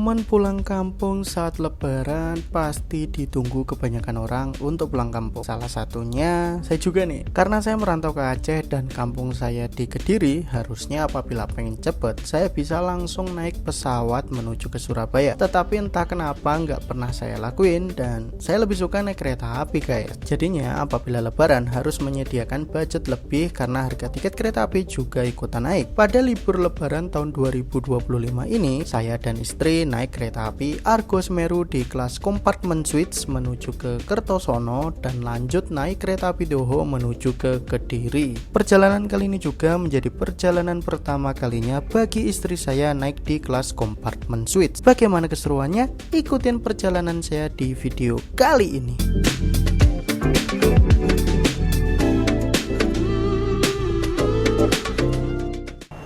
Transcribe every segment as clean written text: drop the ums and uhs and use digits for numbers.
Momen pulang kampung saat lebaran pasti ditunggu kebanyakan orang untuk pulang kampung. Salah satunya saya juga nih, karena saya merantau ke Aceh dan kampung saya di Kediri. Harusnya apabila pengen cepet, saya bisa langsung naik pesawat menuju ke Surabaya. Tetapi entah kenapa nggak pernah saya lakuin, dan saya lebih suka naik kereta api guys. Jadinya apabila lebaran harus menyediakan budget lebih karena harga tiket kereta api juga ikutan naik. Pada libur lebaran tahun 2025 ini, saya dan istri naik kereta api Argo Semeru di kelas kompartemen suites menuju ke Kertosono dan lanjut naik kereta api Doho menuju ke Kediri. Perjalanan kali ini juga menjadi perjalanan pertama kalinya bagi istri saya naik di kelas kompartemen suites. Bagaimana keseruannya? Ikutin perjalanan saya di video kali ini.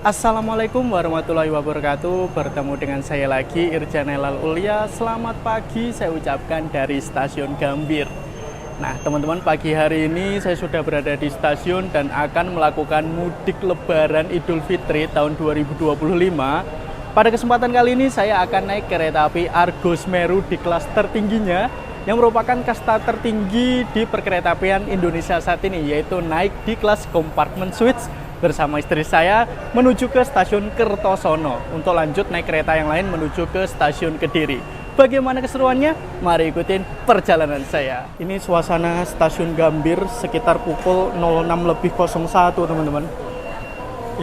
Assalamualaikum warahmatullahi wabarakatuh. Bertemu dengan saya lagi, Irjan Elal Ulia. Selamat pagi saya ucapkan dari Stasiun Gambir. Nah teman-teman, pagi hari ini saya sudah berada di stasiun dan akan melakukan mudik lebaran Idul Fitri tahun 2025. Pada kesempatan kali ini saya akan naik kereta api Argo Semeru di kelas tertingginya, yang merupakan kasta tertinggi di perkeretaapian Indonesia saat ini, yaitu naik di kelas kompartemen suites bersama istri saya menuju ke stasiun Kertosono untuk lanjut naik kereta yang lain menuju ke stasiun Kediri. Bagaimana keseruannya? Mari ikutin perjalanan saya. Ini suasana stasiun Gambir sekitar pukul 06.01 teman-teman.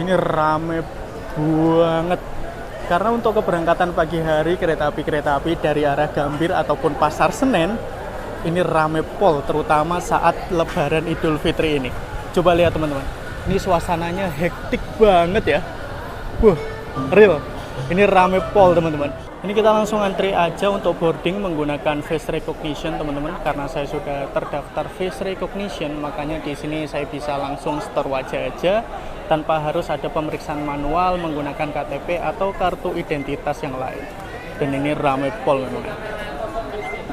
Ini rame banget karena untuk keberangkatan pagi hari kereta api dari arah Gambir ataupun Pasar Senen ini rame pol, terutama saat lebaran Idul Fitri ini. Coba lihat teman-teman. Ini suasananya hektik banget ya. Real. Ini rame pol teman-teman. Ini kita langsung antri aja untuk boarding menggunakan face recognition teman-teman. Karena saya sudah terdaftar face recognition, makanya di sini saya bisa langsung store wajah aja tanpa harus ada pemeriksaan manual menggunakan KTP atau kartu identitas yang lain. Dan ini rame pol memang.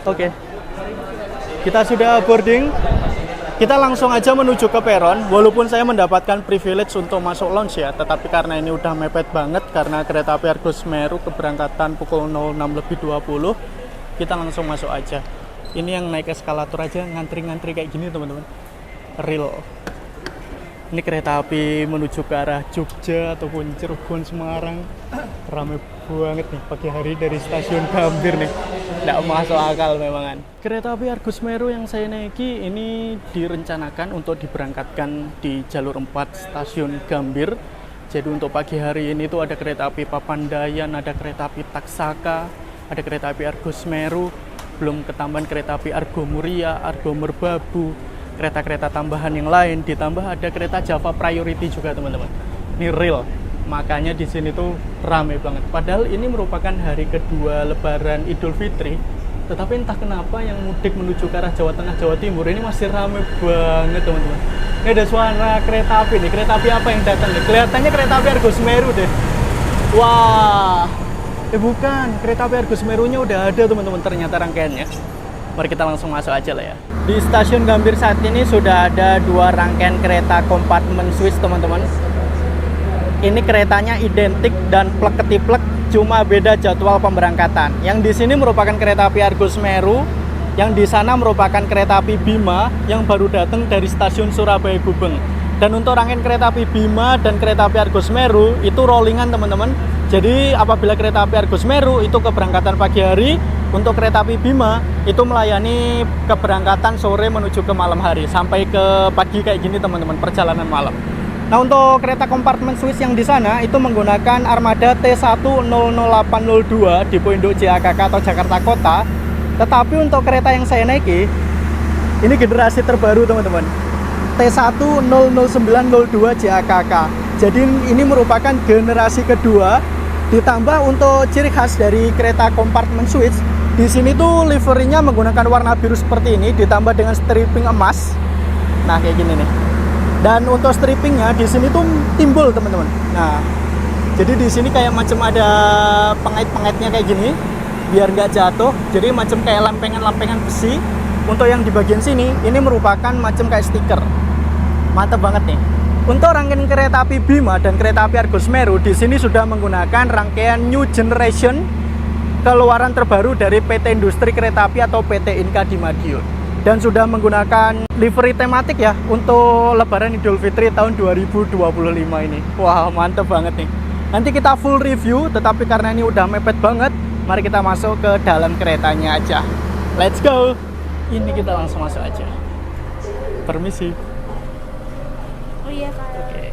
Oke. Kita sudah boarding. Kita langsung aja menuju ke peron, walaupun saya mendapatkan privilege untuk masuk lounge ya, tetapi karena ini udah mepet banget, karena kereta api Argo Semeru keberangkatan pukul 06.20, kita langsung masuk aja. Ini yang naik eskalator aja, ngantri-ngantri kayak gini teman-teman. Real. Ini kereta api menuju ke arah Jogja ataupun Cirebon, Semarang. Rame banget nih pagi hari dari stasiun Gambir nih. Nggak masuk akal memangan. Kereta api Argo Semeru yang saya naiki ini direncanakan untuk diberangkatkan di jalur 4 stasiun Gambir. Jadi untuk pagi hari ini tuh ada kereta api Papandayan, ada kereta api Taksaka, ada kereta api Argo Semeru, belum ketambahan kereta api Argo Muria, Argo Merbabu, kereta-kereta tambahan yang lain, ditambah ada kereta Java Priority juga teman-teman. Ini real. Makanya di sini tuh rame banget. Padahal ini merupakan hari kedua Lebaran Idul Fitri, tetapi entah kenapa yang mudik menuju ke arah Jawa Tengah, Jawa Timur ini masih rame banget teman-teman. Ini ada suara kereta api nih. Kereta api apa yang datang nih? Kelihatannya kereta api Argo Semeru deh. Wah, bukan. Kereta api Argo Semerunya udah ada teman-teman ternyata rangkaiannya. Mari kita langsung masuk aja lah ya. Di stasiun Gambir saat ini sudah ada 2 rangkaian kereta kompartemen suites teman-teman. Ini keretanya identik dan plek-ketiplek, cuma beda jadwal pemberangkatan. Yang di sini merupakan kereta api Argo Semeru, yang di sana merupakan kereta api Bima yang baru datang dari stasiun Surabaya Gubeng. Dan untuk rangkaian kereta api Bima dan kereta api Argo Semeru itu rollingan teman-teman. Jadi apabila kereta api Argo Semeru itu keberangkatan pagi hari, untuk kereta api Bima itu melayani keberangkatan sore menuju ke malam hari sampai ke pagi kayak gini teman-teman, perjalanan malam. Nah untuk kereta kompartemen suites yang di sana itu menggunakan armada T10802 Depo Induk JAKK atau Jakarta Kota. Tetapi untuk kereta yang saya naiki ini generasi terbaru teman-teman, T10902 JAKK. Jadi ini merupakan generasi kedua. Ditambah untuk ciri khas dari kereta kompartemen suites, di sini tuh liverinya menggunakan warna biru seperti ini ditambah dengan stripping emas. Nah kayak gini nih. Dan untuk strippingnya di sini tuh timbul teman-teman. Nah, jadi di sini kayak macam ada pengait-pengaitnya kayak gini, biar nggak jatuh. Jadi macam kayak lempengan-lempengan besi. Untuk yang di bagian sini, ini merupakan macam kayak stiker. Mantap banget nih. Untuk rangkaian kereta api Bima dan kereta api Argo Semeru di sini sudah menggunakan rangkaian New Generation keluaran terbaru dari PT Industri Kereta Api atau PT Inka di Madiun. Dan sudah menggunakan livery tematik ya untuk Lebaran Idul Fitri tahun 2025 ini. Wah, mantep banget nih. Nanti kita full review, tetapi karena ini udah mepet banget, mari kita masuk ke dalam keretanya aja. Let's go. Ini kita langsung masuk aja. Permisi. Oh iya Kak. Oke.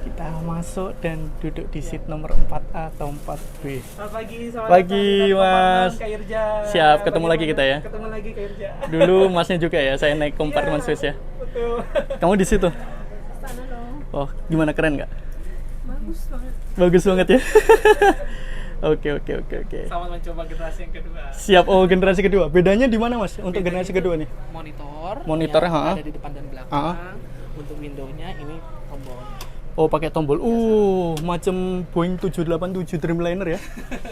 Kita masuk dan duduk di seat nomor 4A atau 4B. Selamat pagi, Pagi, Mas. Kak Irja. Siap, ketemu lagi kita ya. Ketemu lagi Kak Irja. Dulu Masnya juga ya, saya naik kompartemen Iya, Swiss ya. Betul. Kamu di situ? Sana dong. Oh, gimana, keren nggak? Bagus banget. Bagus banget ya. Oke. Selamat mencoba generasi yang kedua. Siap. Oh, generasi kedua. Bedanya di mana, Mas? Untuk generasi kedua nih? Monitor Yang yang ha? ada di depan dan belakang. Ha? Untuk windownya ini tombol. Oh, pakai tombol. Macam Boeing 787 Dreamliner ya.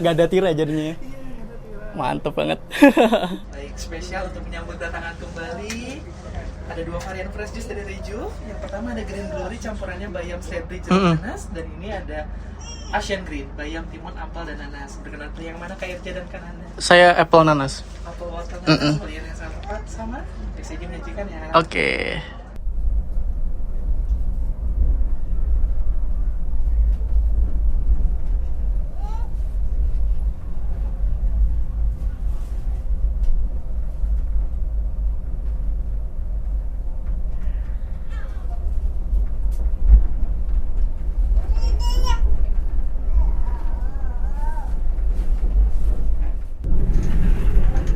Nggak ada tirai jadinya ya. Mantep banget. Baik, spesial untuk menyambut datangan kembali. Ada 2 varian fresh juice dari Reju. Yang pertama ada Green Glory campurannya bayam, seledri, jeruk nanas, dan ini ada Asian Green, bayam, timun, apel, dan nanas. Berkenan pilih yang mana Kak Irja dan Kak Nanda? Saya apple nanas. Apel water nanas, pilihan yang sangat tepat sama. Saya menyajikan ya. Oke.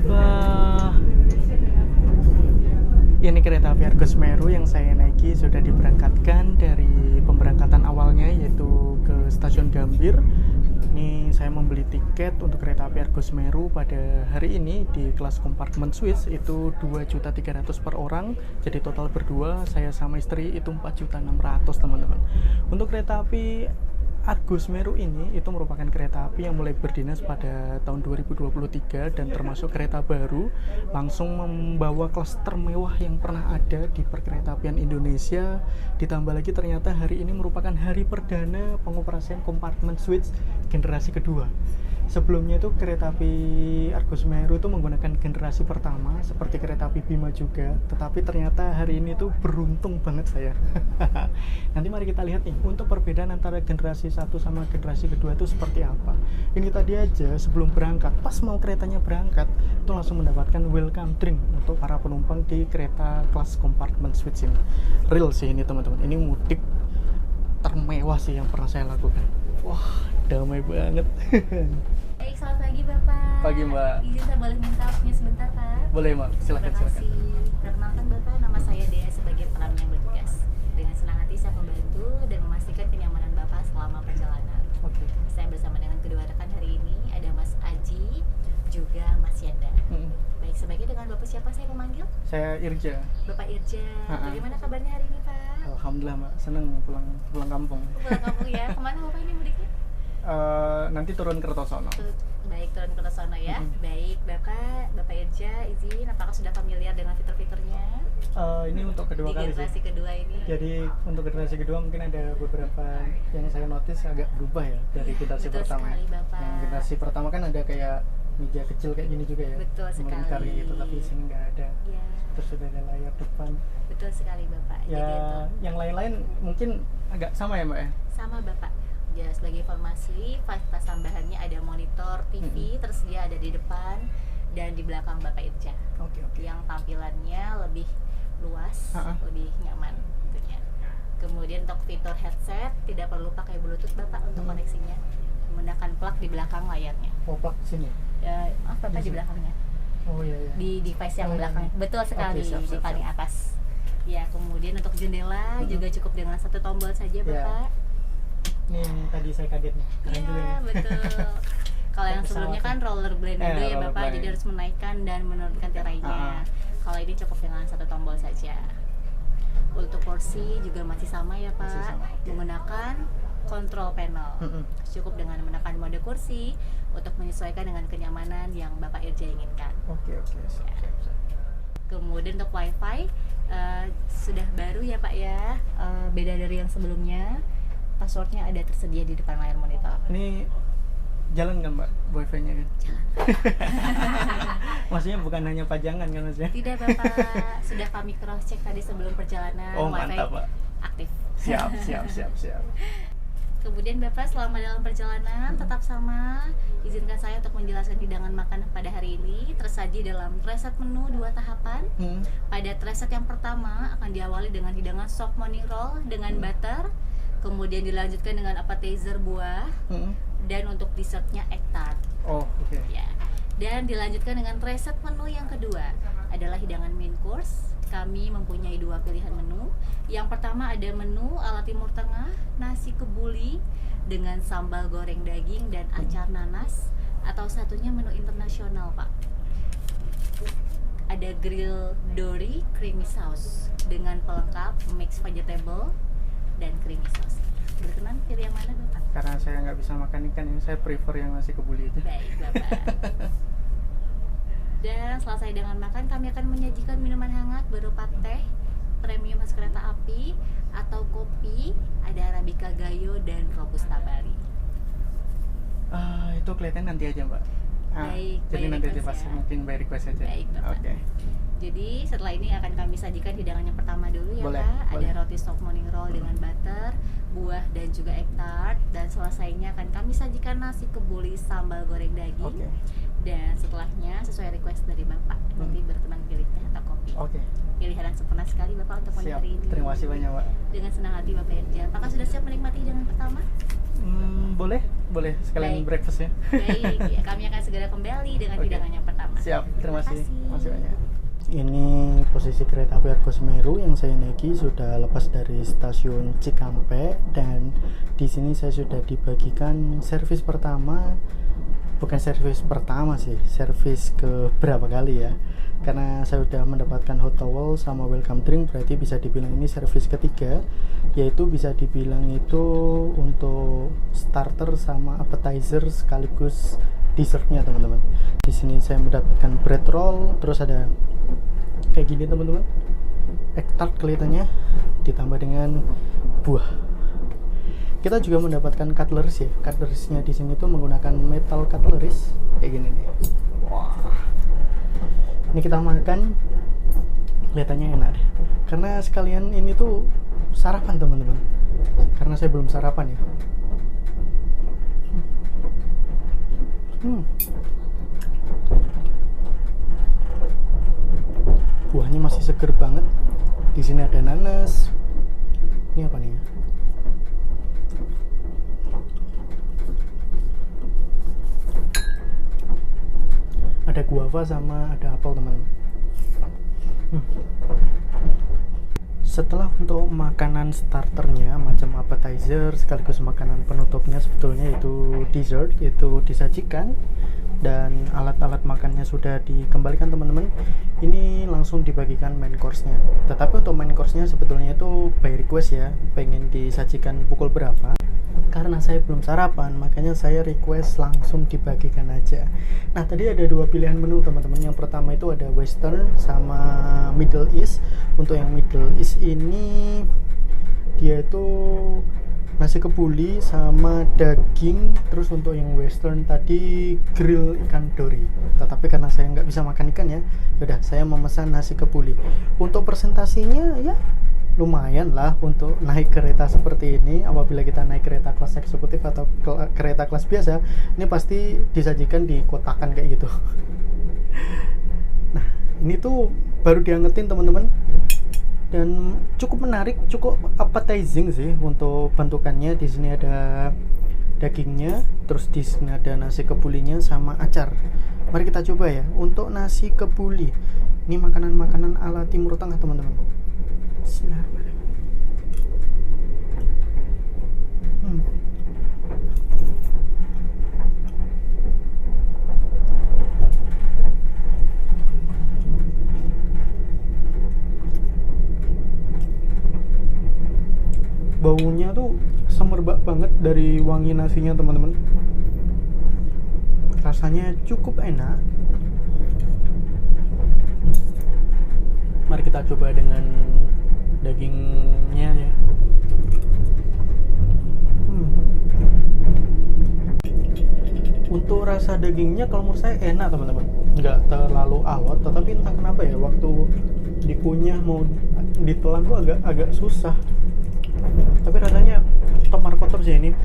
Wah, ini kereta api Argo Semeru yang saya naiki sudah diberangkatkan dari pemberangkatan awalnya yaitu ke stasiun Gambir. Ini saya membeli tiket untuk kereta api Argo Semeru pada hari ini di kelas kompartemen Swiss itu 2.300.000 per orang. Jadi total berdua saya sama istri itu 4.600.000 teman-teman. Untuk kereta api Argo Semeru ini itu merupakan kereta api yang mulai berdinas pada tahun 2023 dan termasuk kereta baru, langsung membawa kelas termewah yang pernah ada di perkeretaapian Indonesia. Ditambah lagi ternyata hari ini merupakan hari perdana pengoperasian kompartemen Swiss generasi kedua. Sebelumnya itu kereta api Argo Semeru itu menggunakan generasi pertama seperti kereta api Bima juga, tetapi ternyata hari ini tuh beruntung banget saya. Nanti mari kita lihat nih untuk perbedaan antara generasi 1 sama generasi kedua itu seperti apa. Ini tadi aja sebelum berangkat, pas mau keretanya berangkat itu langsung mendapatkan welcome drink untuk para penumpang di kereta kelas kompartemen Swiss ini. Real sih ini teman-teman, ini mudik termewah sih yang pernah saya lakukan. Wah, damai banget. Baik, selamat pagi Bapak. Pagi, Mbak. Izin saya boleh minta waktunya sebentar Pak? Boleh, Mbak. Silakan. Terima kasih. Perkenalkan Bapak, nama saya Dea sebagai peran yang bertugas. Dengan senang hati saya membantu dan memastikan kenyamanan Bapak selama perjalanan. Oke. Saya bersama dengan kedua rekan hari ini ada Mas Aji juga Mas Yanda. Baik, sebagai dengan Bapak siapa saya memanggil? Saya Irja. Bapak Irja. Bagaimana kabarnya hari ini Pak? Alhamdulillah, Mbak. Seneng nih pulang kampung. Pulang kampung ya. Kemana Bapak ini mudiknya? Nanti turun ke Kertosono. Baik, turun ke Kertosono ya. Baik, Bapak Irja, izin apakah sudah familiar dengan fitur-fiturnya? Ini untuk kedua Di kali generasi sih. kedua ini. Jadi untuk generasi kedua mungkin ada beberapa yang saya notice agak berubah ya dari generasi Betul pertama. sekali, Bapak. Yang generasi pertama kan ada kayak meja kecil kayak gini juga ya. Betul sekali. Melingkar kayak gitu, tapi sini nggak ada. Ya, Terus sudah ada layar depan. betul sekali Bapak. Ya, Jadi itu yang lain-lain mungkin agak sama ya, Mbak ya. sama Bapak. Ya, sebagai informasi, fasilitas tambahannya ada monitor TV tersedia ada di depan dan di belakang Bapak Irja. Oke. Yang tampilannya lebih luas, lebih nyaman tentunya. Kemudian untuk fitur headset tidak perlu pakai Bluetooth Bapak untuk koneksinya. Menggunakan plug di belakang layarnya. Oh, plug sini. Ya, Bapak di sini. belakangnya. Oh iya. Di device yang Oh, belakang. iya. Betul sekali, Oke, siap, di siap, paling siap. atas. Ya, kemudian untuk jendela juga cukup dengan satu tombol saja Bapak. Ini yang tadi saya kaget nih. Keren juga Iya, ya. betul. Kalau yang sebelumnya kan roller blade dulu ya roller Bapak, blade. jadi harus menaikkan dan menurunkan tirainya. Kalau ini cukup dengan satu tombol saja. Untuk kursi juga masih sama ya Pak, Masih sama, oke. menggunakan control panel. Cukup dengan menekan mode kursi untuk menyesuaikan dengan kenyamanan yang Bapak Irja inginkan. Oke. Siap. Kemudian untuk wifi sudah baru ya Pak ya, beda dari yang sebelumnya. Passwordnya ada tersedia di depan layar monitor. Ini Jalan kan Mbak wifi-nya kan? Jalan. Maksudnya bukan hanya pajangan kan maksudnya? Tidak Bapak, sudah kami cross check tadi sebelum perjalanan. Oh Wi-Fi mantap Pak. aktif. Siap. Kemudian Bapak selama dalam perjalanan tetap sama, izinkan saya untuk menjelaskan hidangan makanan pada hari ini tersaji dalam trieset menu 2 tahapan. Pada trieset yang pertama akan diawali dengan hidangan soft morning roll dengan butter, kemudian dilanjutkan dengan appetizer buah, dan untuk dessertnya egg tart. Oh oke. Ya. Dan dilanjutkan dengan trieset menu yang kedua adalah hidangan main course. Kami mempunyai 2 pilihan menu. Yang pertama ada menu ala Timur Tengah, nasi kebuli dengan sambal goreng daging dan acar nanas, atau satunya menu internasional Pak. Ada grill dory creamy sauce dengan pelengkap mixed vegetable dan creamy sauce. Berkenan pilih yang mana Bapak? Karena saya nggak bisa makan ikan ya, saya prefer yang nasi kebuli aja. Baik Bapak. Dan selesai dengan makan, kami akan menyajikan minuman hangat berupa teh premium khas kereta api atau kopi, ada Arabica Gayo dan Robusta Bali. Itu kelihatan nanti aja Mbak. Baik, Jadi by nanti request pas ya. mungkin by request aja. Baik, Bapak. Oke. Jadi setelah ini akan kami sajikan hidangan yang pertama dulu ya Boleh, Pak. Ada boleh. roti soft morning roll dengan butter, buah dan juga egg tart. Dan selesainya akan kami sajikan nasi kebuli sambal goreng daging. Oke. Dan setelahnya sesuai request dari Bapak, nanti berkenan pilih teh atau kopi. Oke. Pilihan yang sempurna sekali Bapak untuk Siap. hari ini. Terima kasih banyak Mbak. Dengan senang hati Bapak Irja. Apakah sudah siap menikmati hidangan pertama? Boleh sekalian Baik. breakfast ya. Baik, ya, kami akan segera kembali dengan Oke. hidangan yang pertama. Siap. Terima kasih. Terima kasih banyak. Ini posisi kereta api Argo Semeru yang saya naiki sudah lepas dari stasiun Cikampek, dan di sini saya sudah dibagikan servis pertama. Bukan servis pertama sih, servis ke berapa kali ya, karena saya sudah mendapatkan hot towel sama welcome drink, berarti bisa dibilang ini servis ketiga, yaitu bisa dibilang itu untuk starter sama appetizer sekaligus dessertnya teman-teman. Di sini saya mendapatkan bread roll, terus ada kayak gini teman-teman, egg tart kelihatannya, ditambah dengan buah. Kita juga mendapatkan cutleries ya. Cutleries-nya di sini tuh menggunakan metal cutleries kayak gini nih. Wah. Ini kita makan, kelihatannya enak deh. Karena sekalian ini tuh sarapan teman-teman. Karena saya belum sarapan ya. Buahnya masih seger banget. Di sini ada nanas. Ini apa nih ya? Ada guava sama ada apel teman-teman. Setelah untuk makanan starternya macam appetizer sekaligus makanan penutupnya sebetulnya itu dessert, yaitu disajikan dan alat-alat makannya sudah dikembalikan teman-teman. Ini langsung dibagikan main course-nya. Tetapi untuk main course-nya sebetulnya itu by request ya, pengen disajikan pukul berapa. Karena saya belum sarapan, makanya saya request langsung dibagikan aja. Nah, tadi ada 2 pilihan menu teman-teman. Yang pertama itu ada Western sama Middle East. Untuk yang Middle East ini dia itu nasi kebuli sama daging. Terus untuk yang Western tadi grill ikan dori. Tetapi karena saya nggak bisa makan ikan ya, yaudah saya memesan nasi kebuli. Untuk presentasinya ya lumayan lah untuk naik kereta seperti ini. Apabila kita naik kereta kelas eksekutif atau kereta kelas biasa, ini pasti disajikan di kotakan kayak gitu. Nah, ini tuh baru diangetin teman-teman, dan cukup menarik, cukup appetizing sih untuk bentukannya. Di sini ada dagingnya, terus di sini ada nasi kebulinya sama acar. Mari kita coba ya untuk nasi kebuli. Ini makanan-makanan ala Timur Tengah teman-teman. Bismillahirrahmanirrahim. Baunya tuh semerbak banget dari wangi nasinya teman-teman. Rasanya cukup enak. Mari kita coba dengan dagingnya ya. Untuk rasa dagingnya kalau menurut saya enak teman-teman, nggak terlalu alot, tetapi entah kenapa ya waktu dikunyah mau ditelan tuh agak susah. Tapi rasanya top marko top sih ini.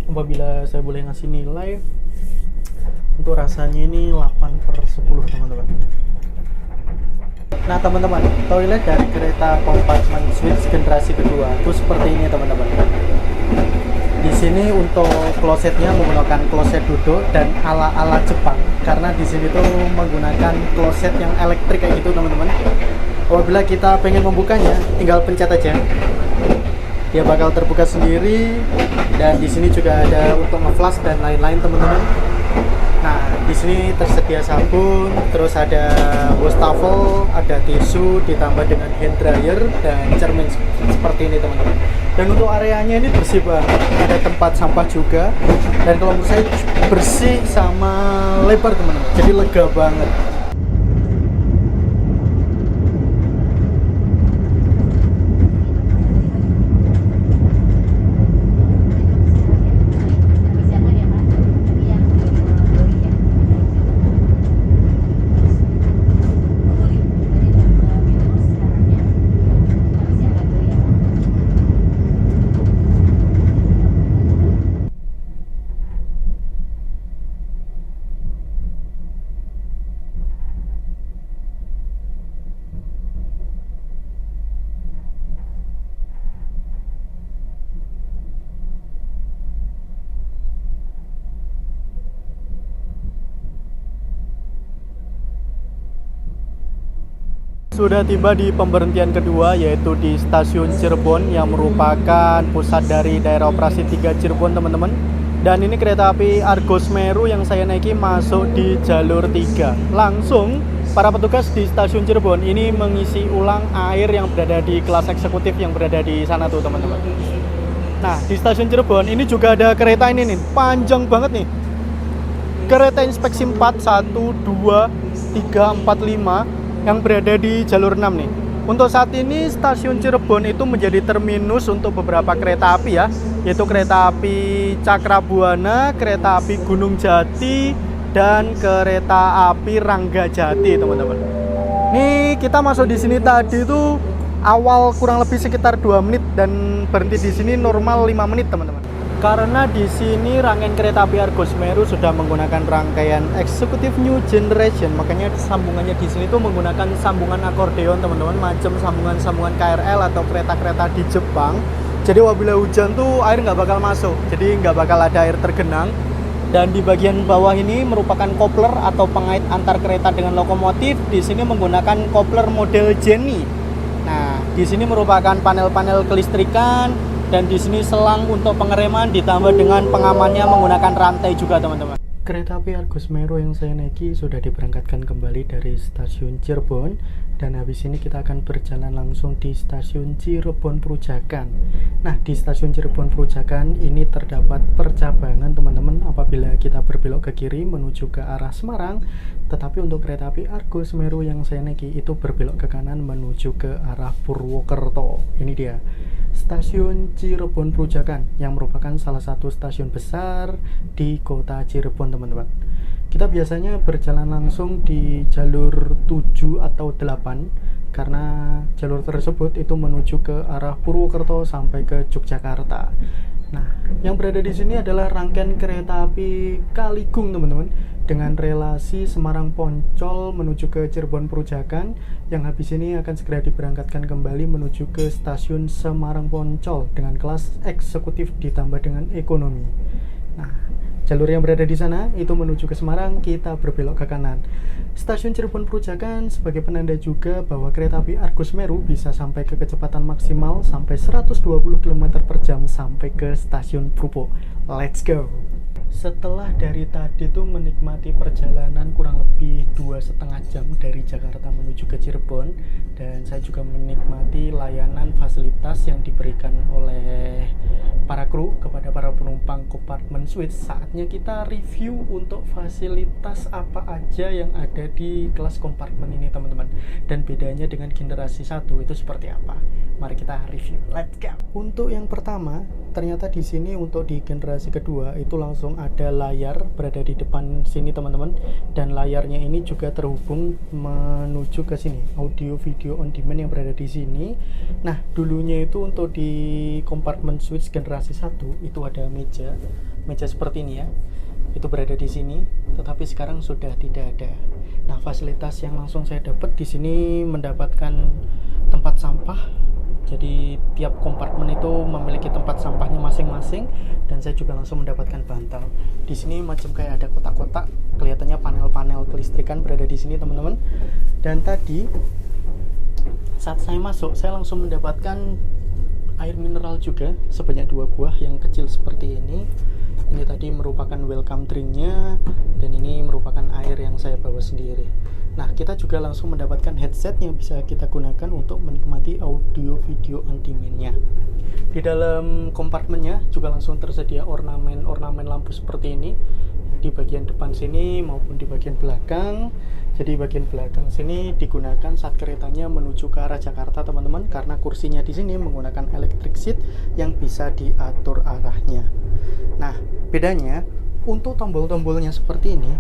Apabila saya boleh ngasih nilai untuk rasanya ini 8/10 teman-teman. Nah teman-teman, toilet dari kereta kompartmen suite generasi kedua itu seperti ini teman-teman. Di sini untuk klosetnya menggunakan kloset duduk dan ala-ala Jepang, karena di sini tuh menggunakan kloset yang elektrik kayak gitu teman-teman. Apabila kita pengen membukanya, tinggal pencet aja. Dia bakal terbuka sendiri, dan di sini juga ada untuk nge-flash dan lain-lain teman-teman. Nah, di sini tersedia sabun, terus ada wastafel, ada tisu, ditambah dengan hand dryer dan cermin seperti ini teman-teman. Dan untuk areanya ini bersih banget, ada tempat sampah juga, dan kalau menurut saya bersih sama lebar teman-teman, jadi lega banget. Sudah tiba di pemberhentian kedua, yaitu di stasiun Cirebon yang merupakan pusat dari daerah operasi 3 Cirebon teman-teman. Dan ini kereta api Argo Semeru yang saya naiki masuk di jalur 3. Langsung para petugas di stasiun Cirebon ini mengisi ulang air yang berada di kelas eksekutif yang berada di sana tuh teman-teman. Nah, di stasiun Cirebon ini juga ada kereta ini nih, panjang banget nih. Kereta inspeksi 4, 1, 2, 3, 4, 5 yang berada di jalur 6 nih. Untuk saat ini stasiun Cirebon itu menjadi terminus untuk beberapa kereta api ya, yaitu kereta api Cakrabuana, kereta api Gunung Jati, dan kereta api Ranggajati teman-teman. Nih kita masuk di sini tadi itu awal kurang lebih sekitar 2 menit dan berhenti di sini normal 5 menit teman-teman. Karena di sini rangkaian kereta api Argo Semeru sudah menggunakan rangkaian eksekutif new generation, makanya sambungannya di sini tuh menggunakan sambungan akordeon teman-teman, macam sambungan-sambungan KRL atau kereta-kereta di Jepang. Jadi apabila hujan tuh air nggak bakal masuk, jadi nggak bakal ada air tergenang. Dan di bagian bawah ini merupakan kopler atau pengait antar kereta dengan lokomotif. Di sini menggunakan kopler model Jenny. Nah, di sini merupakan panel-panel kelistrikan. Dan di sini selang untuk pengereman ditambah dengan pengamannya menggunakan rantai juga teman-teman. Kereta api Argo Semeru yang saya naiki sudah diberangkatkan kembali dari stasiun Cirebon, dan habis ini kita akan berjalan langsung di stasiun Cirebon Perujakan. Nah, di stasiun Cirebon Perujakan ini terdapat percabangan teman-teman apabila kita berbelok ke kiri menuju ke arah Semarang, tetapi untuk kereta api Argo Semeru yang saya naiki itu berbelok ke kanan menuju ke arah Purwokerto. Ini dia stasiun Cirebon Perujakan yang merupakan salah satu stasiun besar di kota Cirebon teman-teman. Kita biasanya berjalan langsung di jalur 7 atau 8 karena jalur tersebut itu menuju ke arah Purwokerto sampai ke Yogyakarta. Nah, yang berada di sini adalah rangkaian kereta api Kaligung teman-teman, dengan relasi Semarang Poncol menuju ke Cirebon Perujakan, yang habis ini akan segera diberangkatkan kembali menuju ke stasiun Semarang Poncol dengan kelas eksekutif ditambah dengan ekonomi. Nah, jalur yang berada di sana itu menuju ke Semarang, kita berbelok ke kanan. Stasiun Cirebon Perujakan sebagai penanda juga bahwa kereta api Argo Semeru bisa sampai ke kecepatan maksimal sampai 120 km per jam sampai ke stasiun Prupo. Let's go! Setelah dari tadi tuh menikmati perjalanan kurang lebih 2,5 2,5 jam dari Jakarta menuju ke Cirebon, dan saya juga menikmati layanan fasilitas yang diberikan oleh para kru kepada para penumpang compartment suite. Saatnya kita review untuk fasilitas apa aja yang ada di kelas kompartemen ini teman-teman, dan bedanya dengan generasi 1 itu seperti apa. Mari kita review, let's go. Untuk yang pertama, ternyata di sini untuk di generasi kedua itu langsung ada layar berada di depan sini teman-teman, dan layarnya ini juga terhubung menuju ke sini, audio video on demand yang berada di sini. Nah, dulunya itu untuk di kompartemen suite generasi 1 itu ada meja seperti ini ya, itu berada di sini, tetapi sekarang sudah tidak ada. Nah, fasilitas yang langsung saya dapat di sini mendapatkan tempat sampah. Jadi tiap kompartemen itu memiliki tempat sampahnya masing-masing, dan saya juga langsung mendapatkan bantal. Di sini macam kayak ada kotak-kotak, kelihatannya panel-panel kelistrikan berada di sini teman-teman. Dan tadi saat saya masuk, saya langsung mendapatkan air mineral juga sebanyak 2 buah yang kecil seperti ini. Ini tadi merupakan welcome drinknya, dan ini merupakan air yang saya bawa sendiri. Nah, kita juga langsung mendapatkan headset yang bisa kita gunakan untuk menikmati audio video on demand-nya. Di dalam kompartemennya juga langsung tersedia ornamen lampu seperti ini di bagian depan sini maupun di bagian belakang. Jadi bagian belakang sini digunakan saat keretanya menuju ke arah Jakarta teman-teman, karena kursinya di sini menggunakan electric seat yang bisa diatur arahnya. Nah, bedanya untuk tombol-tombolnya seperti ini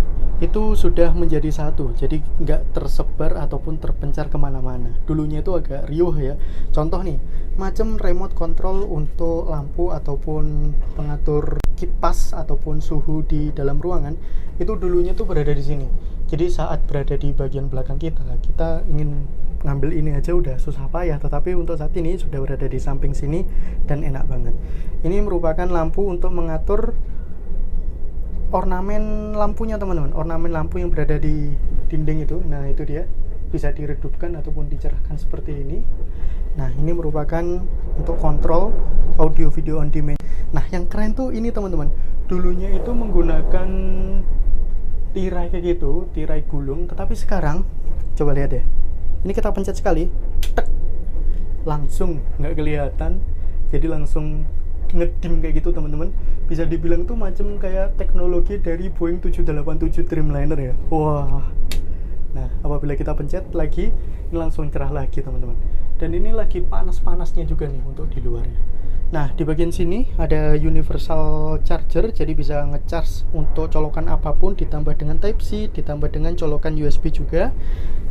itu sudah menjadi satu, jadi nggak tersebar ataupun terpencar kemana-mana. Dulunya itu agak riuh ya. Contoh nih, macam remote control untuk lampu ataupun pengatur kipas ataupun suhu di dalam ruangan, itu dulunya tuh berada di sini. Jadi saat berada di bagian belakang kita ingin ngambil ini aja udah susah payah, tetapi untuk saat ini sudah berada di samping sini dan enak banget. Ini merupakan lampu untuk mengatur ornamen lampunya teman-teman, ornamen lampu yang berada di dinding itu. Nah, itu dia, bisa diredupkan ataupun dicerahkan seperti ini. Nah, ini merupakan untuk kontrol audio video on demand. Nah, yang keren tuh ini teman-teman, dulunya itu menggunakan tirai kayak gitu, tirai gulung, tetapi sekarang coba lihat ya, ini kita pencet sekali, tek, langsung nggak kelihatan, jadi langsung ngedim kayak gitu teman-teman. Bisa dibilang tuh macam kayak teknologi dari Boeing 787 Dreamliner ya. Wah. Nah, apabila kita pencet lagi, ini langsung cerah lagi teman-teman. Dan ini lagi panas-panasnya juga nih untuk di luarnya. Nah, di bagian sini ada universal charger, jadi bisa ngecharge untuk colokan apapun, ditambah dengan Type C, ditambah dengan colokan USB juga.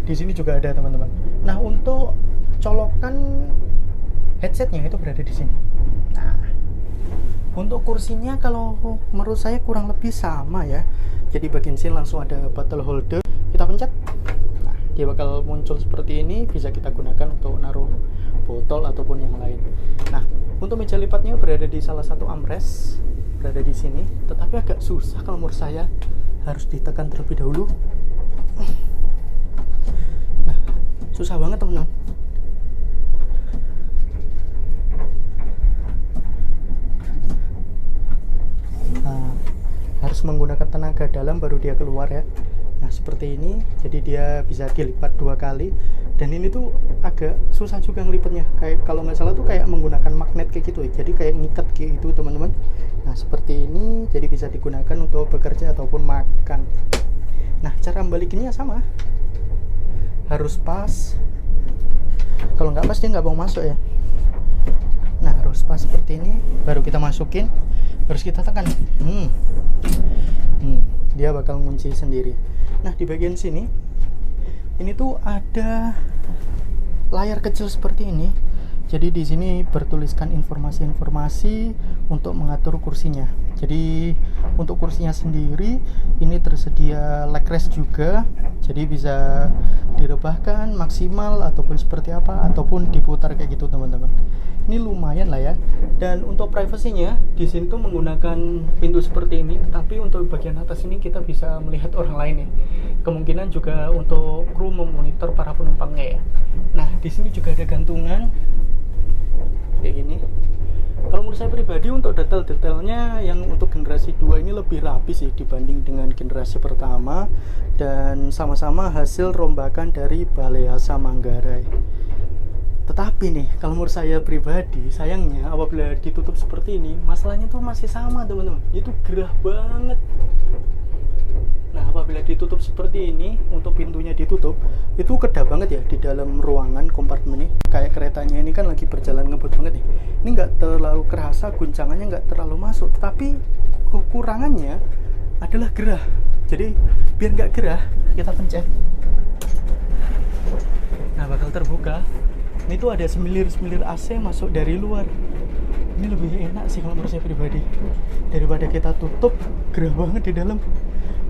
Di sini juga ada teman-teman. Nah, untuk colokan headsetnya itu berada di sini. Nah, untuk kursinya kalau menurut saya kurang lebih sama ya. Jadi bagian sini langsung ada bottle holder. Kita pencet, nah, dia bakal muncul seperti ini. Bisa kita gunakan untuk naruh botol ataupun yang lain. Nah, untuk meja lipatnya berada di salah satu armrest, berada di sini. Tetapi agak susah kalau menurut saya, harus ditekan terlebih dahulu. Nah, susah banget teman-teman. Nah, harus menggunakan tenaga dalam baru dia keluar ya. Nah, seperti ini, jadi dia bisa dilipat 2 kali. Dan ini tuh agak susah juga ngelipatnya, kayak kalau nggak salah tuh kayak menggunakan magnet kayak gitu ya, jadi kayak ngikat kayak gitu teman-teman. Nah, seperti ini, jadi bisa digunakan untuk bekerja ataupun makan. Nah, cara membalikinnya sama, harus pas. Kalau nggak pas dia nggak mau masuk ya. Nah, harus pas seperti ini, baru kita masukin, harus kita tekan. Dia bakal ngunci sendiri. Nah, di bagian sini ini tuh ada layar kecil seperti ini. Jadi di sini bertuliskan informasi-informasi untuk mengatur kursinya. Jadi untuk kursinya sendiri ini tersedia leg rest juga. Jadi bisa direbahkan maksimal ataupun seperti apa, ataupun diputar kayak gitu teman-teman. Ini lumayan lah ya. Dan untuk privasinya di sini tuh menggunakan pintu seperti ini, tapi untuk bagian atas ini kita bisa melihat orang lain ya. Kemungkinan juga untuk kru memonitor para penumpangnya ya. Nah, di sini juga ada gantungan kayak gini. Kalau menurut saya pribadi untuk detail-detailnya yang untuk generasi 2 ini lebih rapi sih dibanding dengan generasi pertama, dan sama-sama hasil rombakan dari Balai Asa Manggarai. Tetapi nih, kalau menurut saya pribadi, sayangnya apabila ditutup seperti ini, masalahnya tuh masih sama teman-teman, itu gerah banget. Nah, apabila ditutup seperti ini, untuk pintunya ditutup, itu kedap banget ya di dalam ruangan kompartemen ini. Kayak keretanya ini kan lagi berjalan ngebut banget nih. Ini nggak terlalu kerasa, guncangannya nggak terlalu masuk, tetapi kekurangannya adalah gerah. Jadi biar nggak gerah, kita pencet. Nah, bakal terbuka. Ini tuh ada semilir-semilir AC masuk dari luar. Ini lebih enak sih kalau menurut saya pribadi, daripada kita tutup gerah banget di dalam.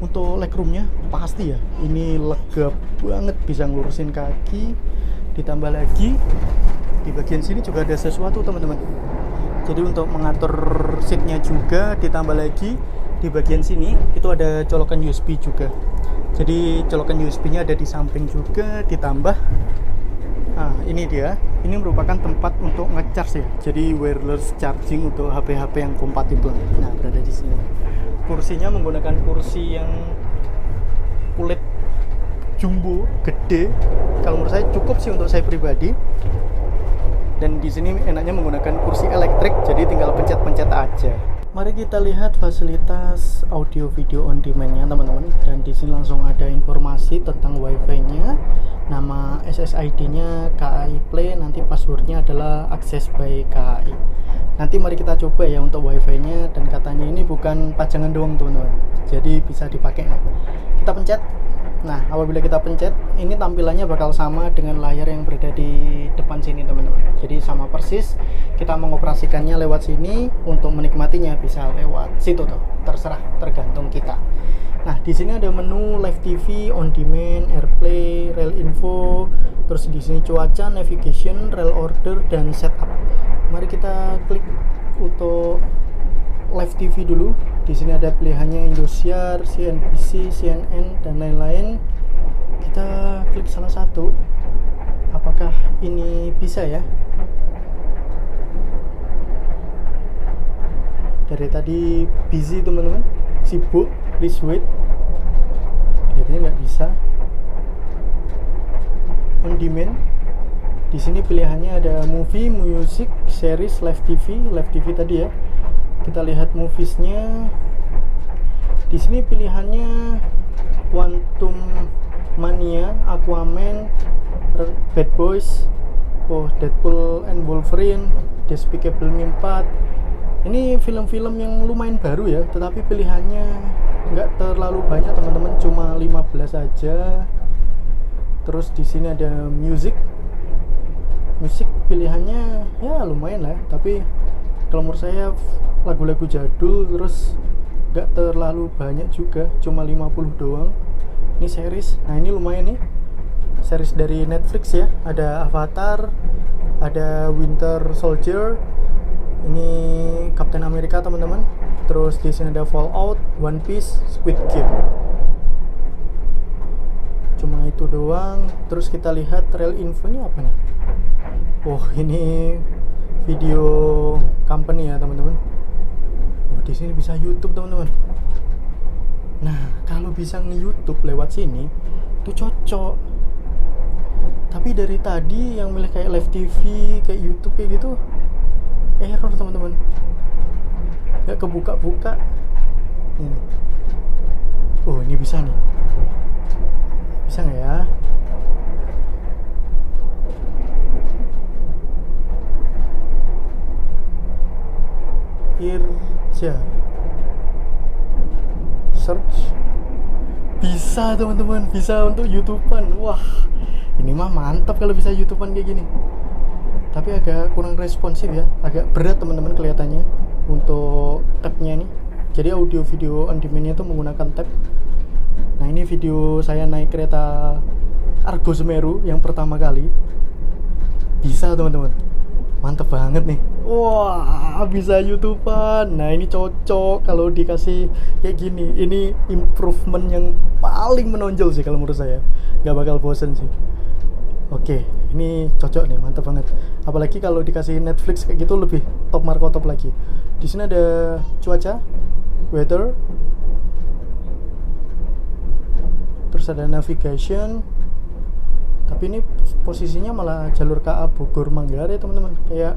Untuk legroomnya pasti ya, ini lega banget, bisa ngelurusin kaki. Ditambah lagi di bagian sini juga ada sesuatu teman-teman. Jadi untuk mengatur seatnya juga, ditambah lagi di bagian sini itu ada colokan USB juga. Jadi colokan USB-nya ada di samping juga, ditambah ini dia. Ini merupakan tempat untuk nge-charge ya. Jadi wireless charging untuk HP-HP yang kompatibel. Nah, berada di sini. Kursinya menggunakan kursi yang kulit jumbo, gede. Kalau menurut saya cukup sih untuk saya pribadi. Dan di sini enaknya menggunakan kursi elektrik, jadi tinggal pencet-pencet aja. Mari kita lihat fasilitas audio video on demand-nya teman-teman. Dan di sini langsung ada informasi tentang Wi-Fi-nya. Nama SSID-nya KAI Play, nanti password-nya adalah Access by KAI. Nanti mari kita coba ya untuk Wi-Fi-nya, dan katanya ini bukan pajangan doang teman-teman. Jadi bisa dipakai. Kita pencet. Nah, apabila kita pencet, ini tampilannya bakal sama dengan layar yang berada di depan sini teman-teman. Jadi sama persis, kita mengoperasikannya lewat sini, untuk menikmatinya bisa lewat situ tuh, terserah, tergantung kita. Nah, di sini ada menu Live TV, On Demand, AirPlay, Rail Info, terus di sini cuaca, navigation, rail order, dan setup. Mari kita klik untuk Live TV dulu. Di sini ada pilihannya Indosiar, CNBC, CNN, dan lain-lain. Kita klik salah satu. Apakah ini bisa ya? Dari tadi busy teman-teman, sibuk, please wait. Kayaknya nggak bisa. On demand. Di sini pilihannya ada movie, music, series, live TV tadi ya. Kita lihat moviesnya. Di sini pilihannya Quantum Mania, Aquaman, Bad Boys, Deadpool and Wolverine, Despicable Me 4. Ini film-film yang lumayan baru ya, tetapi pilihannya nggak terlalu banyak teman-teman, cuma 15 aja. Terus di sini ada musik pilihannya ya lumayan lah, tapi kalau menurut saya lagu-lagu jadul, terus nggak terlalu banyak juga, cuma 50 doang. Ini series, nah ini lumayan nih, series dari Netflix ya. Ada Avatar, ada Winter Soldier, ini Captain America teman-teman. Terus di sini ada Fallout, One Piece, Squid Game. Cuma itu doang. Terus kita lihat Rail Info, ini apa nih? Oh, ini video company ya teman-teman. Oh, di sini bisa YouTube teman-teman. Nah, kalau bisa nge-YouTube lewat sini itu cocok. Tapi dari tadi yang milih kayak live TV, kayak YouTube kayak gitu, error teman-teman. Nggak kebuka-buka. Ini. Oh, ini bisa nih. Bisa nggak ya? Irja search, bisa teman-teman, bisa untuk YouTubean. Wah, ini mah mantap kalau bisa YouTubean kayak gini. Tapi agak kurang responsif ya, agak berat teman-teman kelihatannya untuk tab-nya ini. Jadi audio video on demand-nya itu menggunakan tab. Nah, ini video saya naik kereta Argo Semeru yang pertama kali. Bisa teman-teman, mantep banget nih. Wah, bisa YouTubean. Nah, ini cocok kalau dikasih kayak gini. Ini improvement yang paling menonjol sih kalau menurut saya. Gak bakal bosen sih. Oke, ini cocok nih, mantap banget. Apalagi kalau dikasih Netflix kayak gitu lebih top marko top lagi. Di sini ada cuaca, weather, terus ada navigation. Tapi ini posisinya malah jalur KA Bogor Manggarai teman-teman, kayak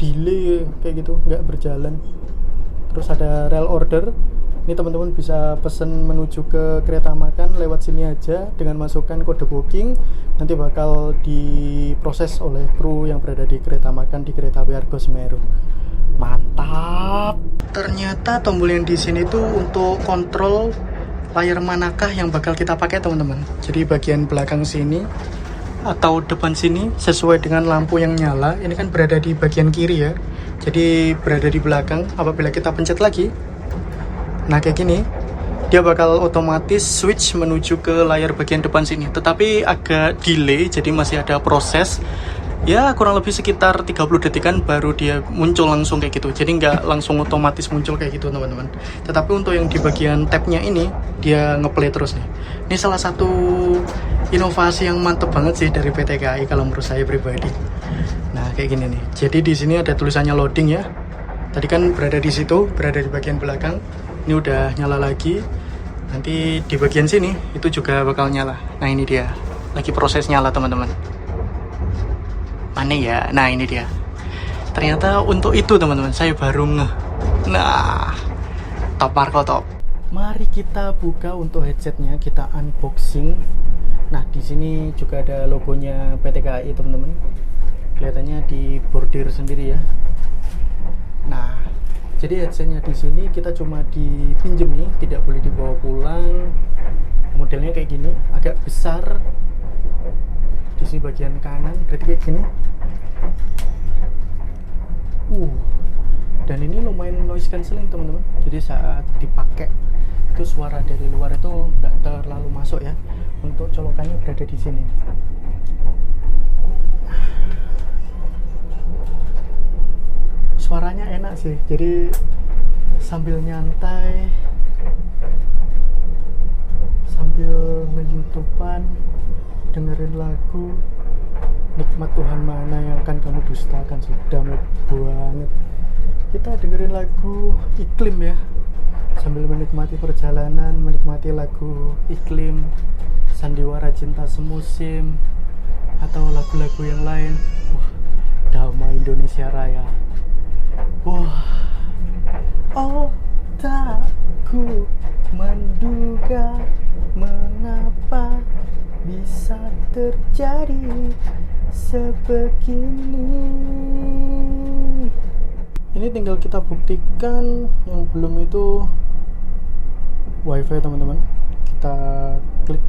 delay kayak gitu, nggak berjalan. Terus ada rail order. Ini teman-teman bisa pesen menuju ke kereta makan lewat sini aja dengan masukkan kode booking. Nanti bakal diproses oleh kru yang berada di kereta makan di Kereta Api Argo Semeru. Mantap. Ternyata tombol yang di sini tuh untuk kontrol layar manakah yang bakal kita pakai teman-teman. Jadi bagian belakang sini atau depan sini sesuai dengan lampu yang nyala. Ini kan berada di bagian kiri ya. Jadi berada di belakang. Apabila kita pencet lagi, nah kayak gini, dia bakal otomatis switch menuju ke layar bagian depan sini. Tetapi agak delay, jadi masih ada proses. Ya kurang lebih sekitar 30 detikan baru dia muncul langsung kayak gitu. Jadi nggak langsung otomatis muncul kayak gitu teman-teman. Tetapi untuk yang di bagian tabnya ini, dia ngeplay terus nih. Ini salah satu inovasi yang mantep banget sih dari PT KAI kalau menurut saya pribadi. Nah kayak gini nih. Jadi di sini ada tulisannya loading ya. Tadi kan berada di situ, berada di bagian belakang. Ini udah nyala lagi. Nanti di bagian sini itu juga bakal nyala. Nah ini dia, lagi proses nyala teman-teman. Mana ya? Nah ini dia. Ternyata untuk itu teman-teman, saya baru ngeh. Nah, top marko top. Mari kita buka untuk headsetnya, kita unboxing. Nah di sini juga ada logonya PT KAI teman-teman. Kelihatannya di bordir sendiri ya. Nah, jadi headsetnya di sini kita cuma dipinjemi, tidak boleh dibawa pulang. Modelnya kayak gini, agak besar. Di sini bagian kanan, berarti kayak gini. Dan ini lumayan noise cancelling teman-teman. Jadi saat dipakai itu suara dari luar itu nggak terlalu masuk ya. Untuk colokannya berada di sini. Suaranya enak sih, jadi sambil nyantai, sambil nge-YouTubean, dengerin lagu, nikmat Tuhan mana yang akan kamu dustakan, sudah banget. Kita dengerin lagu Iklim ya, sambil menikmati perjalanan, menikmati lagu Iklim, Sandiwara Cinta Semusim, atau lagu-lagu yang lain. Damai Indonesia Raya. Oh tak ku menduga mengapa bisa terjadi sebegini. Ini tinggal kita buktikan, yang belum itu wifi teman-teman. Kita klik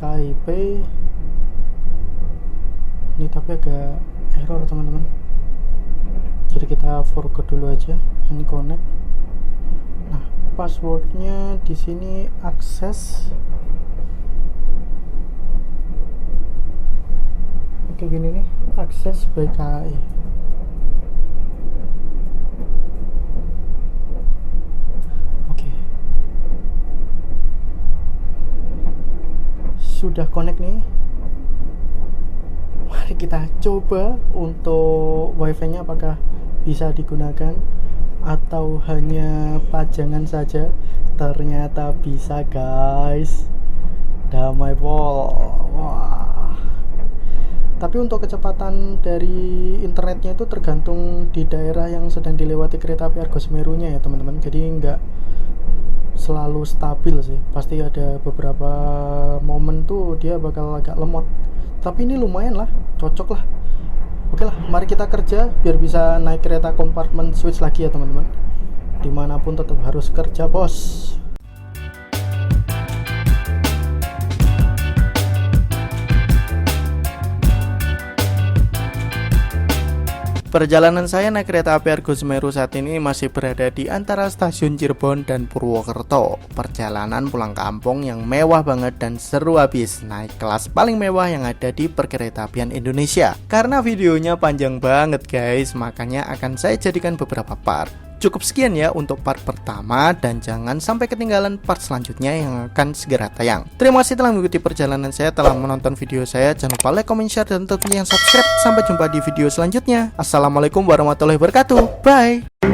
KAI Pay. Ini tapi agak error teman-teman. Jadi kita forgot dulu aja. Ini connect. Nah, passwordnya di sini akses. Kayak gini nih, akses by KAI. Oke. Sudah connect nih. Mari kita coba untuk wifi-nya apakah bisa digunakan atau hanya pajangan saja. Ternyata bisa guys. Damai pol. Wah. Tapi untuk kecepatan dari internetnya itu tergantung di daerah yang sedang dilewati kereta api Argo Semerunya ya teman-teman. Jadi nggak selalu stabil sih. Pasti ada beberapa momen tuh dia bakal agak lemot. Tapi ini lumayan lah, cocok lah. Oke lah, mari kita kerja biar bisa naik kereta kompartemen switch lagi ya teman-teman. Dimanapun tetap harus kerja bos. Perjalanan saya naik kereta api Argo Semeru saat ini masih berada di antara stasiun Cirebon dan Purwokerto. Perjalanan pulang kampung yang mewah banget dan seru habis. Naik kelas paling mewah yang ada di perkeretaapian Indonesia. Karena videonya panjang banget guys, makanya akan saya jadikan beberapa part. Cukup sekian ya untuk part pertama, dan jangan sampai ketinggalan part selanjutnya yang akan segera tayang. Terima kasih telah mengikuti perjalanan saya, telah menonton video saya. Jangan lupa like, comment, share, dan tentunya yang subscribe. Sampai jumpa di video selanjutnya. Assalamualaikum warahmatullahi wabarakatuh. Bye.